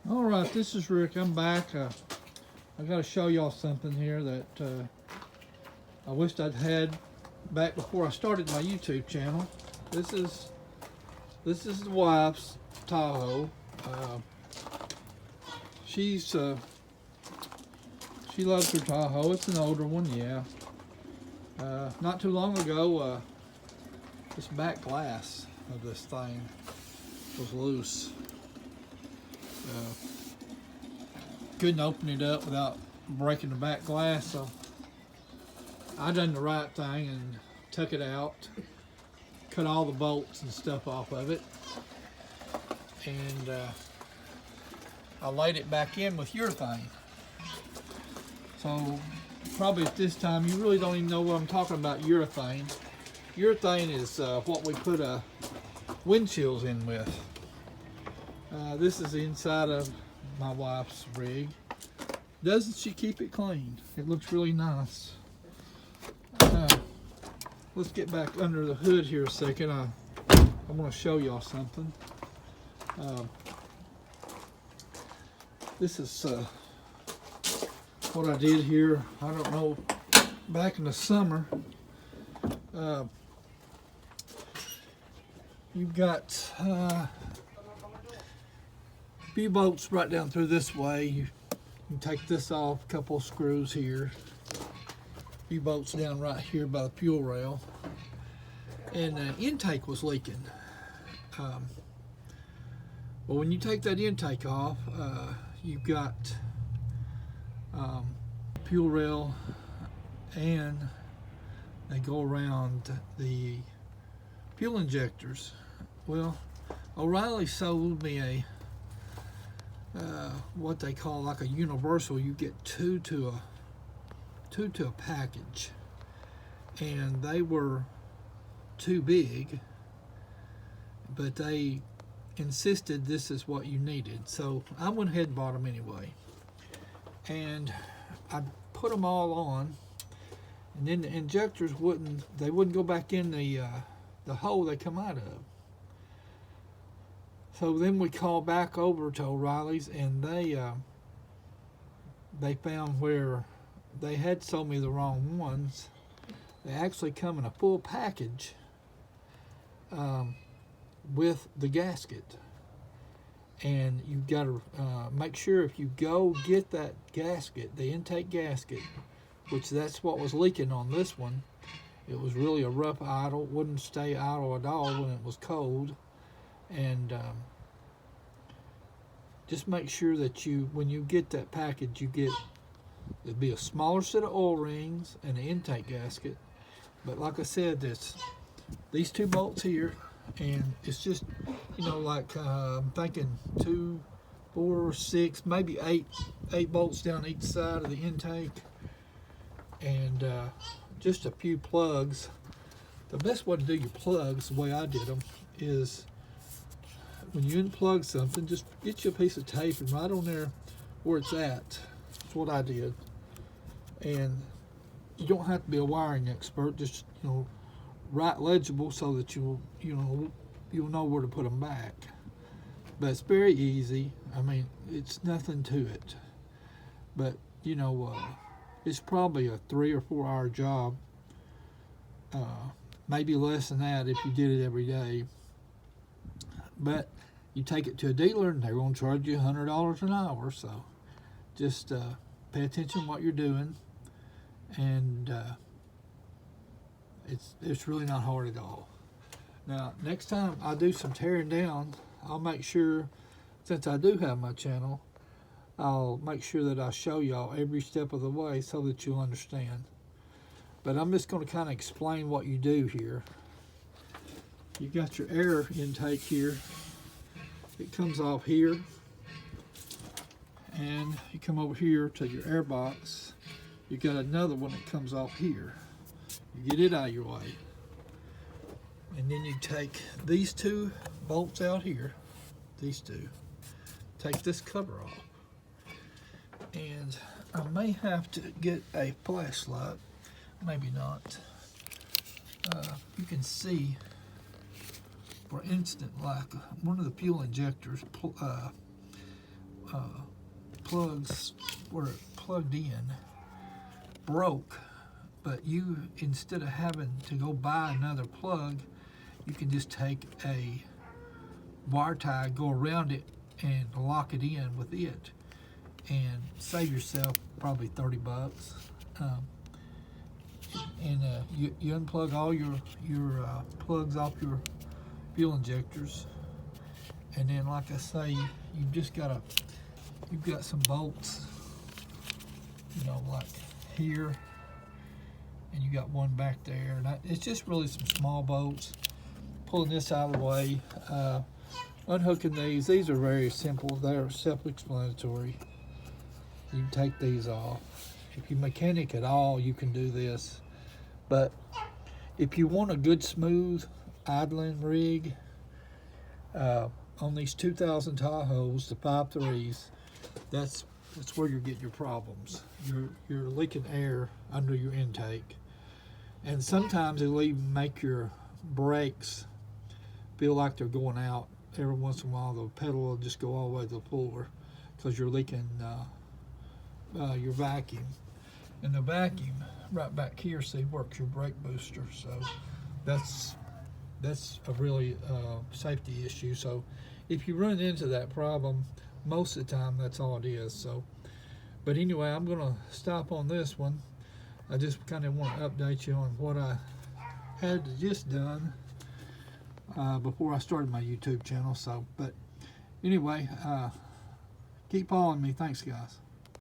All right, this is Rick. I'm back. I got to show y'all something here that I wished I'd had back before I started my YouTube channel. This is the wife's Tahoe. She loves her Tahoe. It's an older one, yeah. Not too long ago, this back glass of this thing was loose. Couldn't open it up without breaking the back glass, so I done the right thing and took it out, cut all the bolts and stuff off of it, and I laid it back in with urethane. So probably at this time you really don't even know what I'm talking about. Urethane is what we put windshields in with. This is the inside of my wife's rig. Doesn't she keep it clean? It looks really nice. Let's get back under the hood here a second. I want to show y'all something. This is what I did here. I don't know, back in the summer. You've got a few bolts right down through this way. You can take this off, a couple of screws here. A few bolts down right here by the fuel rail. And the intake was leaking. Well, when you take that intake off, you've got fuel rail, and they go around the fuel injectors. Well, O'Reilly sold me a what they call like a universal. You get two to a package, and they were too big, but they insisted this is what you needed, so I went ahead and bought them anyway, and I put them all on, and then the injectors wouldn't go back in the hole they come out of. So then we called back over to O'Reilly's, and they found where they had sold me the wrong ones. They actually come in a full package with the gasket, and you've got to make sure if you go get that gasket, the intake gasket, which that's what was leaking on this one. It was really a rough idle, wouldn't stay idle at all when it was cold, and just make sure that when you get that package, it'd be a smaller set of oil rings and an intake gasket. But like I said, these two bolts here, and it's just, like I'm thinking 2, 4, 6, maybe 8 bolts down each side of the intake, and just a few plugs. The best way to do your plugs, the way I did them, is when you unplug something, just get you a piece of tape and right on there where it's at. That's what I did. And you don't have to be a wiring expert, just write legible so that you'll know where to put them back. But it's very easy. I mean, it's nothing to it. But it's probably a 3 or 4 hour job. Maybe less than that if you did it every day. But you take it to a dealer and they're going to charge you $100 an hour. So just pay attention to what you're doing, and it's really not hard at all. Now, next time I do some tearing down, I'll make sure, since I do have my channel, I'll make sure that I show y'all every step of the way so that you'll understand. But I'm just going to kind of explain what you do here. You got your air intake here. It comes off here, and you come over here to your air box. You got another one that comes off here. You get it out of your way, and then you take these 2 bolts out here. These 2. Take this cover off, and I may have to get a flashlight. Maybe not. You can see, for instance, like one of the fuel injectors plugs were plugged in broke, but you, instead of having to go buy another plug, you can just take a wire tie, go around it, and lock it in with it, and save yourself probably $30. You unplug all your plugs off your fuel injectors, and then, like I say, you've got some bolts, like here, and you got one back there, and it's just really some small bolts. Pulling this out of the way, unhooking these are very simple. They're self-explanatory. You can take these off. If you mechanic at all, you can do this. But if you want a good smooth idling rig, on these 2000 Tahoes, the 5.3s, that's where you get your problems. You're leaking air under your intake, and sometimes it'll even make your brakes feel like they're going out. Every once in a while, the pedal will just go all the way to the floor because you're leaking your vacuum. And the vacuum right back here, see, works your brake booster. So that's a really safety issue. So if you run into that problem, most of the time that's all it is. So, but anyway, I'm gonna stop on this one. I just kind of want to update you on what I had just done before I started my YouTube channel. So, but anyway, keep following me. Thanks, guys.